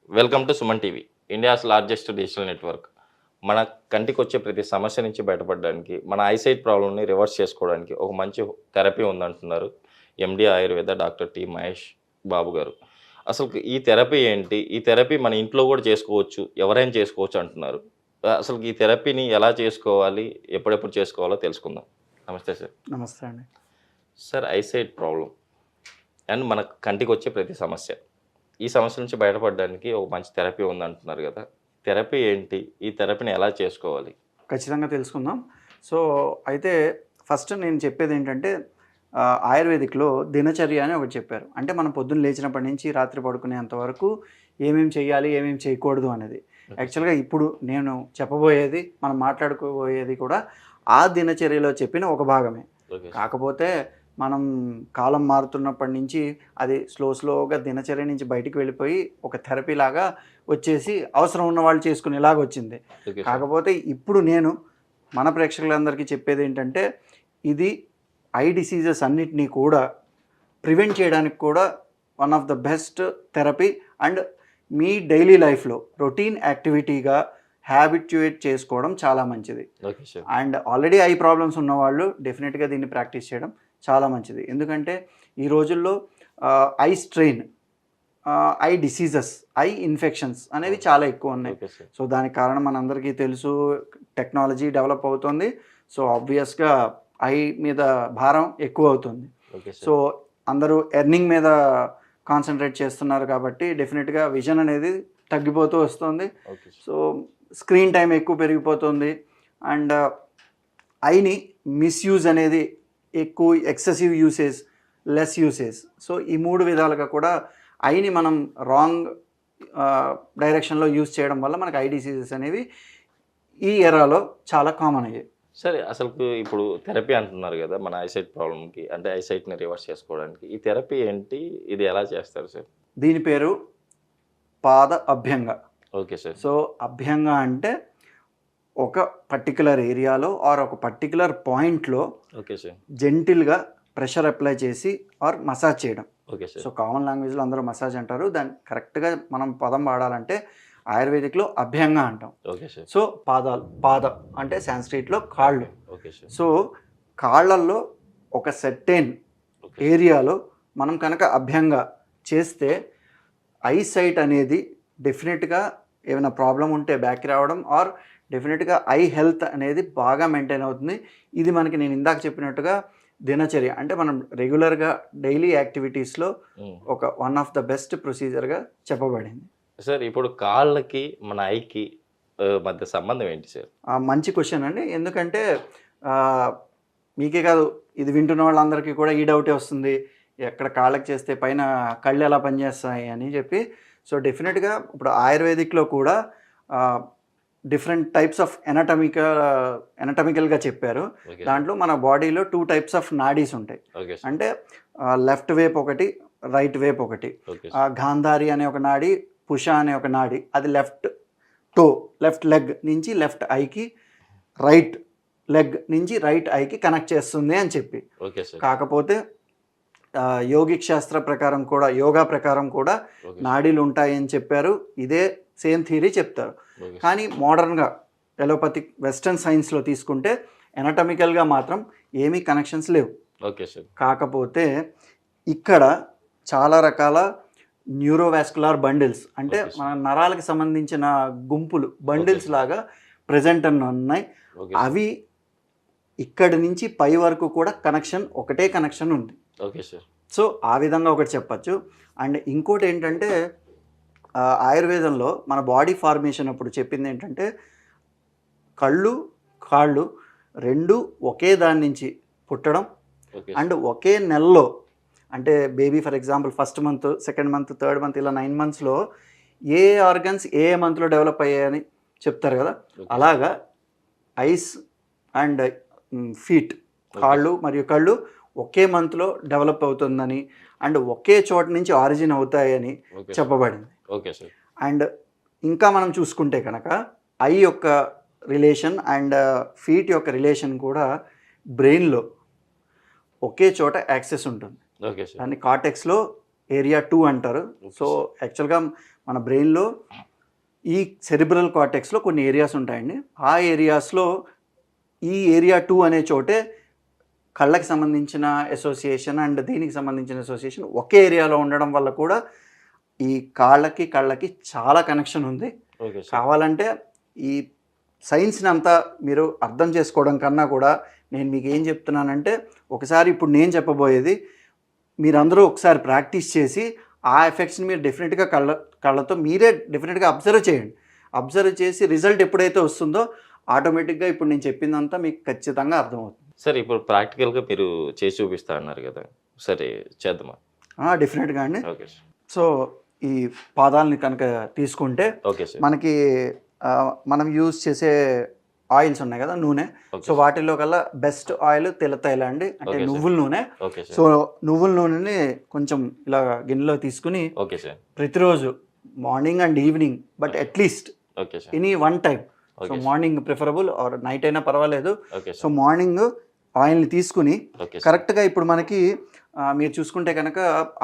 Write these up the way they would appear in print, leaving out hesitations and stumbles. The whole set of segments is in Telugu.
Welcome to Suman TV, India's largest digital network. మన కంటికి వచ్చే ప్రతి సమస్య నుంచి బయటపడడానికి, మన ఐసైట్ ప్రాబ్లమ్ని రివర్స్ చేసుకోవడానికి ఒక మంచి థెరపీ ఉందంటున్నారు ఎండి ఆయుర్వేద డాక్టర్ టి మహేష్ బాబు గారు. అసలు ఈ థెరపీ ఏంటి? ఈ థెరపీ మన ఇంట్లో కూడా చేసుకోవచ్చు, ఎవరైనా చేసుకోవచ్చు అంటున్నారు. అసలు ఈ థెరపీని ఎలా చేసుకోవాలి, ఎప్పుడెప్పుడు చేసుకోవాలో తెలుసుకుందాం. నమస్తే సార్. నమస్తే అండి. సార్, ఐసైట్ ప్రాబ్లం అండ్ మన కంటికి వచ్చే ప్రతి సమస్య, ఈ సమస్య నుంచి బయటపడడానికి ఒక మంచి థెరపీ ఉందంటున్నారు కదా. థెరపీ ఏంటి? ఈ థెరపీని ఎలా చేసుకోవాలి? ఖచ్చితంగా తెలుసుకుందాం. సో అయితే ఫస్ట్ నేను చెప్పేది ఏంటంటే ఆయుర్వేదిక్లో దినచర్య అని ఒకటి చెప్పారు. అంటే మనం పొద్దున్న లేచినప్పటి నుంచి రాత్రి పడుకునేంత వరకు ఏమేమి చేయాలి, ఏమేమి చేయకూడదు అనేది. యాక్చువల్గా ఇప్పుడు నేను చెప్పబోయేది, మనం మాట్లాడుకోబోయేది కూడా ఆ దినచర్యలో చెప్పిన ఒక భాగమే. కాకపోతే మనం కాలం మారుతున్నప్పటి నుంచి అది స్లోగా దినచర్య నుంచి బయటికి వెళ్ళిపోయి ఒక థెరపీ లాగా వచ్చేసి అవసరం ఉన్న వాళ్ళు చేసుకునేలాగా వచ్చింది. కాకపోతే ఇప్పుడు నేను మన ప్రేక్షకులందరికీ చెప్పేది ఏంటంటే, ఇది ఐ డిసీజెస్ అన్నిటినీ కూడా ప్రివెంట్ చేయడానికి కూడా one of the best therapy. And me daily లైఫ్లో రొటీన్ యాక్టివిటీగా హ్యాబిట్యుయేట్ చేసుకోవడం చాలా మంచిది. అండ్ ఆల్రెడీ ఐ ప్రాబ్లమ్స్ ఉన్నవాళ్ళు డెఫినెట్గా దీన్ని ప్రాక్టీస్ చేయడం చాలా మంచిది. ఎందుకంటే ఈ రోజుల్లో eye strain, I diseases, I infections అనేవి చాలా ఎక్కువ ఉన్నాయి. సో దానికి కారణం మనందరికీ తెలుసు, టెక్నాలజీ డెవలప్ అవుతుంది. సో ఆబ్వియస్గా ఐ మీద భారం ఎక్కువ అవుతుంది. సో అందరూ ఎర్నింగ్ మీద కాన్సన్ట్రేట్ చేస్తున్నారు కాబట్టి డెఫినెట్గా విజన్ అనేది తగ్గిపోతూ వస్తుంది. సో స్క్రీన్ టైం ఎక్కువ పెరిగిపోతుంది. అండ్ ఐని మిస్యూజ్ అనేది ఎక్కువ, excessive usage, less usage. So ఈ మూడు విధాలుగా కూడా ఐని మనం రాంగ్ డైరెక్షన్లో యూజ్ చేయడం వల్ల మనకు ఐ డిసీజెస్ అనేవి ఈ ఎరాలో చాలా కామన్ అయ్యాయి. సరే, అసలు ఇప్పుడు థెరపీ అంటున్నారు కదా మన ఐసైట్ ప్రాబ్లంకి, అంటే ఐసైట్ని రివర్స్ చేసుకోవడానికి. ఈ థెరపీ ఏంటి? ఇది ఎలా చేస్తారు సార్? దీని పేరు పాద అభ్యంగ. Okay sir. సో అభ్యంగ అంటే ఒక పర్టికులర్ ఏరియాలో ఆర్ ఒక పర్టికులర్ పాయింట్లో ఓకే సార్ జెంటిల్గా ప్రెషర్ అప్లై చేసి ఆర్ మసాజ్ చేయడం. Okay sir. సో కామన్ లాంగ్వేజ్లో అందరూ మసాజ్ అంటారు, దాన్ని కరెక్ట్గా మనం పదం వాడాలంటే ఆయుర్వేదిక్లో అభ్యంగ అంటాం. Okay sir. సో పాద అంటే సాంస్క్రిట్లో కాళ్ళు. Okay sir. సో కాళ్ళల్లో ఒక సెర్టైన్ ఏరియాలో మనం కనుక అభ్యంగ చేస్తే ఐసైట్ అనేది డెఫినెట్గా ఏమైనా ప్రాబ్లం ఉంటే బ్యాక్ రావడం, ఆర్ డెఫినెట్గా ఐ హెల్త్ అనేది బాగా మెయింటైన్ అవుతుంది. ఇది మనకి నేను ఇందాక చెప్పినట్టుగా దినచర్య అంటే మనం రెగ్యులర్గా డైలీ యాక్టివిటీస్లో ఒక వన్ ఆఫ్ ద బెస్ట్ ప్రొసీజర్గా చెప్పబడింది. సార్, ఇప్పుడు కాళ్ళకి మన ఐకి మధ్య సంబంధం ఏంటి సార్? మంచి క్వశ్చన్ అండి. ఎందుకంటే మీకే కాదు, ఇది వింటున్న వాళ్ళందరికీ కూడా ఈ డౌటే వస్తుంది, ఎక్కడ కాళ్ళకి చేస్తే పైన కళ్ళు ఎలా పనిచేస్తాయి అని చెప్పి. సో డెఫినెట్గా ఇప్పుడు ఆయుర్వేదిక్లో కూడా డిఫరెంట్ టైప్స్ ఆఫ్ ఎనటమికల్గా చెప్పారు. దాంట్లో మన బాడీలో 2 types ఆఫ్ నాడీస్ ఉంటాయి. అంటే లెఫ్ట్ వేప్ ఒకటి, రైట్ వేప్ ఒకటి. గాంధారి అనే ఒక నాడి, పుష అనే ఒక నాడి, అది లెఫ్ట్ లెగ్ నుంచి లెఫ్ట్ ఐకి, రైట్ లెగ్ నుంచి రైట్ ఐకి కనెక్ట్ చేస్తుంది అని చెప్పి. కాకపోతే యోగిక్ శాస్త్ర ప్రకారం కూడా, యోగా ప్రకారం కూడా నాడీలు ఉంటాయని చెప్పారు. ఇదే సేమ్ థియరీ చెప్తారు. కానీ మోడర్న్గా ఎలోపతిక్ వెస్టర్న్ సైన్స్లో తీసుకుంటే ఎనటమికల్గా మాత్రం ఏమీ కనెక్షన్స్ లేవు. కాకపోతే ఇక్కడ చాలా రకాల న్యూరోవాస్కులర్ బండిల్స్, అంటే మన నరాలకు సంబంధించిన గుంపులు, బండిల్స్ లాగా ప్రజెంట్ ఉన్నాయి. అవి ఇక్కడి నుంచి పై వరకు కూడా ఒకటే కనెక్షన్ ఉంది. సో ఆ విధంగా ఒకటి చెప్పచ్చు. అండ్ ఇంకోటి ఏంటంటే, ఆయుర్వేదంలో మన బాడీ ఫార్మేషన్ అప్పుడు చెప్పింది ఏంటంటే, కాళ్ళు రెండు ఒకే దాని నుంచి పుట్టడం, అండ్ ఒకే నెలలో, అంటే baby for example first month, second month, third month, ఇలా 9 monthsలో ఏ ఆర్గన్స్ ఏ మంత్లో డెవలప్ అయ్యాయని చెప్తారు కదా. అలాగా ఐస్ అండ్ ఫీట్, కాళ్ళు మరియు కళ్ళు ఒకే మంత్లో డెవలప్ అవుతుందని, అండ్ ఒకే చోట నుంచి ఆరిజిన్ అవుతాయని చెప్పబడింది. అండ్ ఇంకా మనం చూసుకుంటే కనుక ఐ యొక్క రిలేషన్ అండ్ ఫీట్ యొక్క రిలేషన్ కూడా బ్రెయిన్లో ఒకే చోట యాక్సెస్ ఉంటుంది. దాన్ని కార్టెక్స్లో ఏరియా 2 అంటారు. సో యాక్చువల్గా మన బ్రెయిన్లో ఈ సెరిబ్రల్ కార్టెక్స్లో కొన్ని ఏరియాస్ ఉంటాయండి. ఆ ఏరియాస్లో ఈ ఏరియా 2 అనే చోటే కళ్ళకి సంబంధించిన అసోసియేషన్ అండ్ దీనికి సంబంధించిన అసోసియేషన్ ఒకే ఏరియాలో ఉండడం వల్ల కూడా ఈ కళ్ళకి చాలా కనెక్షన్ ఉంది. Okay sir. కావాలంటే ఈ సైన్స్ని అంతా మీరు అర్థం చేసుకోవడం కన్నా కూడా నేను మీకు ఏం చెప్తున్నానంటే ఒకసారి ఇప్పుడు నేను చెప్పబోయేది మీరందరూ ఒకసారి ప్రాక్టీస్ చేసి ఆ ఎఫెక్ట్స్ని మీరు డెఫినెట్గా కళ్ళతో మీరే డెఫినెట్గా అబ్జర్వ్ చేయండి. అబ్జర్వ్ చేసి రిజల్ట్ ఎప్పుడైతే వస్తుందో ఆటోమేటిక్గా ఇప్పుడు నేను చెప్పిందంతా మీకు ఖచ్చితంగా అర్థమవుతుంది. సార్ ఇప్పుడు ప్రాక్టికల్గా మీరు చేసి చూపిస్తా అన్నారు కదా, సరే చేద్దామా? డెఫినెట్గా అండి. Okay sir. సో ఈ పాదాలని కనుక తీసుకుంటే ఓకే సార్. మనకి మనం యూజ్ చేసే ఆయిల్స్ ఉన్నాయి కదా, నూనె. సో వాటిల్లో కల్లా బెస్ట్ ఆయిల్ తెల్ల తైల అండి, అంటే నువ్వుల నూనె. సో నువ్వుల నూనెని కొంచెం ఇలా గిన్నెలో తీసుకుని ఓకే సార్ ప్రతిరోజు morning and evening, but at least okay sir any one time. So morning preferable or night అయినా పర్వాలేదు. ఓకే సో మార్నింగ్ ఆయిల్ని తీసుకుని ఓకే సార్. కరెక్ట్గా ఇప్పుడు మనకి మీరు చూసుకుంటే కనుక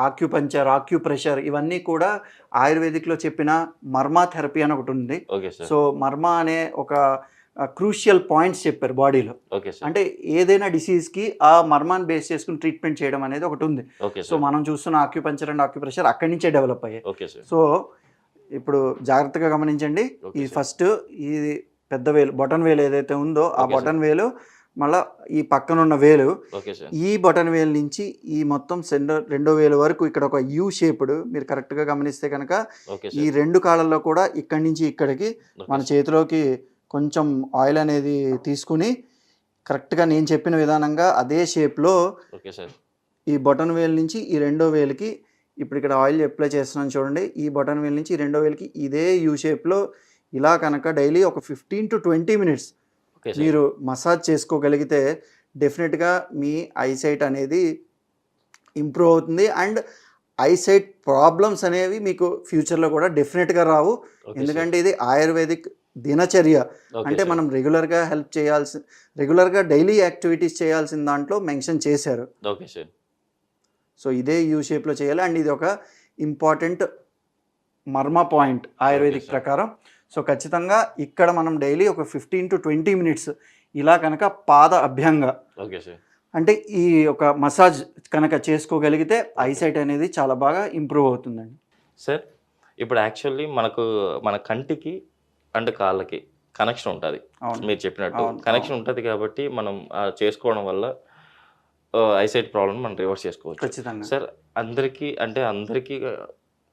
ఆక్యుపంచర్, ఆక్యుప్రెషర్ ఇవన్నీ కూడా ఆయుర్వేదిక్లో చెప్పిన మర్మా థెరపీ అని ఒకటి ఉంది. Okay sir. సో మర్మా అనే ఒక క్రూషియల్ పాయింట్స్ చెప్పారు బాడీలో. Okay sir. అంటే ఏదైనా డిసీజ్కి ఆ మర్మాన్ని బేస్ చేసుకుని ట్రీట్మెంట్ చేయడం అనేది ఒకటి ఉంది. ఓకే సో మనం చూస్తున్న ఆక్యుపంచర్ అండ్ ఆక్యుప్రెషర్ అక్కడి నుంచే డెవలప్ అయ్యాయి. Okay sir. సో ఇప్పుడు జాగ్రత్తగా గమనించండి. ఈ ఫస్ట్ ఇది పెద్ద వేలు, బొటన్ వేలు ఏదైతే ఉందో ఆ బొటన్ వేలు, మళ్ళీ ఈ పక్కనున్న వేలు, ఓకే సార్. ఈ బొటన్ వేలు నుంచి ఈ మొత్తం రెండో వేలు వరకు ఇక్కడ ఒక యూ షేప్డ్, మీరు కరెక్ట్గా గమనిస్తే కనుక ఈ రెండు కాళ్ళల్లో కూడా ఇక్కడి నుంచి ఇక్కడికి మన చేతిలోకి కొంచెం ఆయిల్ అనేది తీసుకుని కరెక్ట్గా నేను చెప్పిన విధానంగా అదే షేప్లో ఈ బొటన్ వేలు నుంచి ఈ రెండో వేలుకి ఇప్పుడు ఇక్కడ ఆయిల్ అప్లై చేస్తున్నాను చూడండి. ఈ బటన్ వేల్ నుంచి రెండో వేలకి ఇదే యూ షేప్లో ఇలా కనుక డైలీ ఒక 15 to 20 minutes మీరు మసాజ్ చేసుకోగలిగితే డెఫినెట్గా మీ ఐసైట్ అనేది ఇంప్రూవ్ అవుతుంది. అండ్ ఐసైట్ ప్రాబ్లమ్స్ అనేవి మీకు ఫ్యూచర్లో కూడా డెఫినెట్గా రావు. ఎందుకంటే ఇది ఆయుర్వేదిక్ దినచర్య, అంటే మనం రెగ్యులర్గా డైలీ యాక్టివిటీస్ చేయాల్సిన దాంట్లో మెన్షన్ చేశారు. సో ఇదే యూ షేప్లో చేయాలి. అండ్ ఇది ఒక ఇంపార్టెంట్ మర్మ పాయింట్ ఆయుర్వేదిక్ ప్రకారం. సో ఖచ్చితంగా ఇక్కడ మనం డైలీ ఒక 15 to 20 minutes ఇలా కనుక పాద అభ్యంగ అంటే ఈ ఒక మసాజ్ కనుక చేసుకోగలిగితే ఐసైట్ అనేది చాలా బాగా ఇంప్రూవ్ అవుతుందండి. సార్ ఇప్పుడు యాక్చువల్లీ మన కంటికి అండ్ కాళ్ళకి కనెక్షన్ ఉంటుంది, మీరు చెప్పినట్టు కనెక్షన్ ఉంటుంది. కాబట్టి మనం చేసుకోవడం వల్ల ఐసైట్ ప్రాబ్లమ్ మనం రివర్స్ చేసుకోవచ్చు ఖచ్చితంగా. సార్ అందరికీ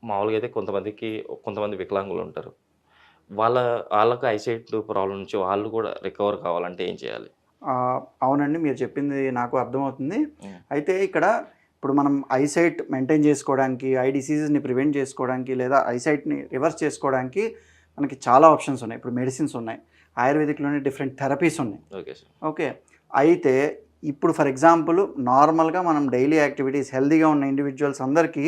మామూలుగా అయితే కొంతమంది వికలాంగులు ఉంటారు, వాళ్ళకు ఐసైట్ ప్రాబ్లం నుంచి వాళ్ళు కూడా రికవర్ కావాలంటే ఏం చేయాలి? అవునండి, మీరు చెప్పింది నాకు అర్థమవుతుంది. అయితే ఇక్కడ ఇప్పుడు మనం ఐసైట్ మెయింటైన్ చేసుకోవడానికి, ఐ డిసీజెస్ని ప్రివెంట్ చేసుకోవడానికి లేదా ఐసైట్ని రివర్స్ చేసుకోవడానికి మనకి చాలా ఆప్షన్స్ ఉన్నాయి. ఇప్పుడు మెడిసిన్స్ ఉన్నాయి, ఆయుర్వేదిక్లోనే డిఫరెంట్ థెరపీస్ ఉన్నాయి. ఓకే, అయితే ఇప్పుడు ఫర్ ఎగ్జాంపుల్ నార్మల్గా మనం డైలీ యాక్టివిటీస్ హెల్తీగా ఉన్న ఇండివిజువల్స్ అందరికీ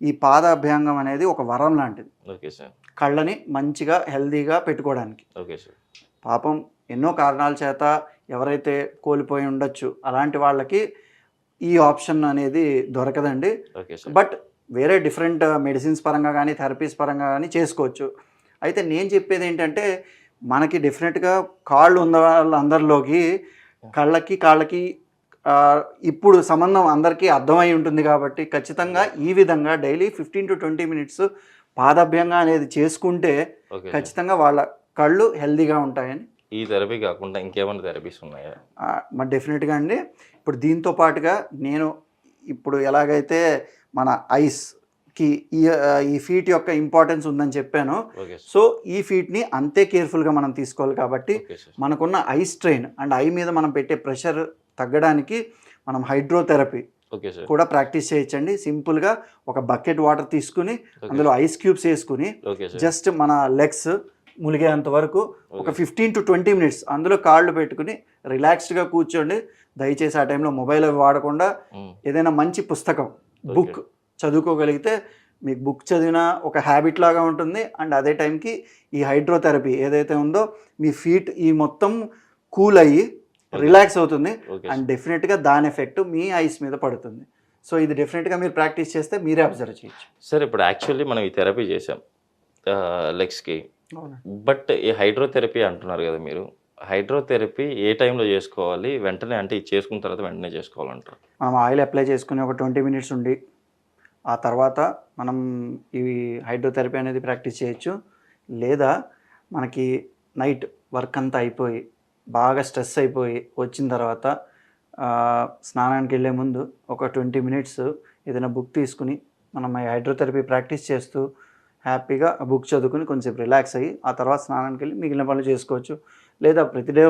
ఈ పాదాభ్యాంగం అనేది ఒక వరం లాంటిది. కళ్ళని మంచిగా హెల్తీగా పెట్టుకోవడానికి. పాపం ఎన్నో కారణాల చేత ఎవరైతే కోల్పోయి ఉండొచ్చు అలాంటి వాళ్ళకి ఈ ఆప్షన్ అనేది దొరకదండి. బట్ వేరే డిఫరెంట్ మెడిసిన్స్ పరంగా కానీ థెరపీస్ పరంగా కానీ చేసుకోవచ్చు. అయితే నేను చెప్పేది ఏంటంటే మనకి డెఫినెట్గా కాళ్ళు ఉన్న వాళ్ళందరిలోకి కాళ్ళకి ఇప్పుడు సంబంధం అందరికీ అర్థమై ఉంటుంది. కాబట్టి ఖచ్చితంగా ఈ విధంగా డైలీ 15 to 20 minutes పాదాభ్యంగా అనేది చేసుకుంటే ఖచ్చితంగా వాళ్ళ కళ్ళు హెల్దీగా ఉంటాయని. ఈ థెరపీ కాకుండా ఇంకేమైనా థెరపీస్ ఉన్నాయా? మరి డెఫినెట్గా అండి. ఇప్పుడు దీంతో పాటుగా నేను ఇప్పుడు ఎలాగైతే మన ఐస్కి ఈ ఫీట్ యొక్క ఇంపార్టెన్స్ ఉందని చెప్పాను, సో ఈ ఫీట్ని అంతే కేర్ఫుల్గా మనం తీసుకోవాలి. కాబట్టి మనకున్న ఐ స్ట్రెయిన్ అండ్ ఐ మీద మనం పెట్టే ప్రెషర్ తగ్గడానికి మనం హైడ్రోథెరపీ కూడా ప్రాక్టీస్ చేయొచ్చండి. సింపుల్గా ఒక బకెట్ వాటర్ తీసుకుని అందులో ఐస్ క్యూబ్స్ వేసుకుని జస్ట్ మన లెగ్స్ ములిగేంత వరకు ఒక 15 to 20 minutes అందులో కాళ్ళు పెట్టుకుని రిలాక్స్డ్గా కూర్చోండి. దయచేసి ఆ టైంలో మొబైల్ అవి వాడకుండా ఏదైనా మంచి పుస్తకం, బుక్ చదువుకోగలిగితే మీకు బుక్ చదివిన ఒక హ్యాబిట్ లాగా ఉంటుంది. అండ్ అదే టైంకి ఈ హైడ్రోథెరపీ ఏదైతే ఉందో మీ ఫీట్ ఈ మొత్తం కూల్ అయ్యి రిలాక్స్ అవుతుంది. అండ్ డెఫినెట్గా దాని ఎఫెక్ట్ మీ ఐస్ మీద పడుతుంది. సో ఇది డెఫినెట్గా మీరు ప్రాక్టీస్ చేస్తే మీరే అబ్జర్వ్ చేయొచ్చు. సార్ ఇప్పుడు యాక్చువల్లీ మనం ఈ థెరపీ చేసాం లెగ్స్కి, అవునా. బట్ ఈ హైడ్రోథెరపీ అంటున్నారు కదా మీరు, హైడ్రోథెరపీ ఏ టైంలో చేసుకోవాలి, వెంటనే అంటే ఇది చేసుకున్న తర్వాత వెంటనే చేసుకోవాలంటారు? మనం ఆయిల్ అప్లై చేసుకుని ఒక 20 మినిట్స్ ఉండి ఆ తర్వాత మనం ఈ హైడ్రోథెరపీ అనేది ప్రాక్టీస్ చేయొచ్చు. లేదా మనకి నైట్ వర్క్ అంతా అయిపోయి బాగా స్ట్రెస్ అయిపోయి వచ్చిన తర్వాత స్నానానికి వెళ్ళే ముందు ఒక 20 మినిట్స్ ఏదైనా బుక్ తీసుకుని మనం ఈ హైడ్రోథెరపీ ప్రాక్టీస్ చేస్తూ హ్యాపీగా ఆ బుక్ చదువుకుని కొంచెం రిలాక్స్ అయ్యి ఆ తర్వాత స్నానానికి వెళ్ళి మిగిలిన పనులు చేసుకోవచ్చు. లేదా ప్రతిడే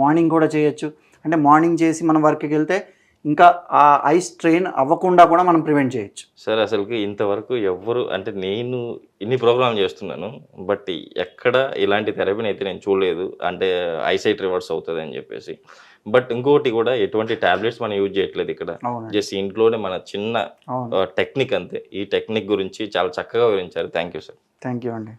మార్నింగ్ కూడా చేయొచ్చు. అంటే మార్నింగ్ చేసి మనం వర్క్కి వెళ్తే ఇంకా ఆ ఐ స్ట్రెయిన్ అవ్వకుండా కూడా మనం ప్రివెంట్ చేయొచ్చు. సార్ అసలుకి ఇంతవరకు ఎవ్వరు, అంటే నేను ఇన్ని ప్రోగ్రామ్ చేస్తున్నాను బట్ ఎక్కడ ఇలాంటి థెరపీని అయితే నేను చూడలేదు, అంటే ఐసైట్ రివర్స్ అవుతుంది అని చెప్పేసి. బట్ ఇంకోటి కూడా ఎటువంటి టాబ్లెట్స్ మనం యూజ్ చేయట్లేదు ఇక్కడ, అవునండి. జస్ట్ ఇంట్లోనే మన చిన్న అవును. టెక్నిక్ అంతే. ఈ టెక్నిక్ గురించి చాలా చక్కగా వివరించారు. Thank you sir. Thank you అండి.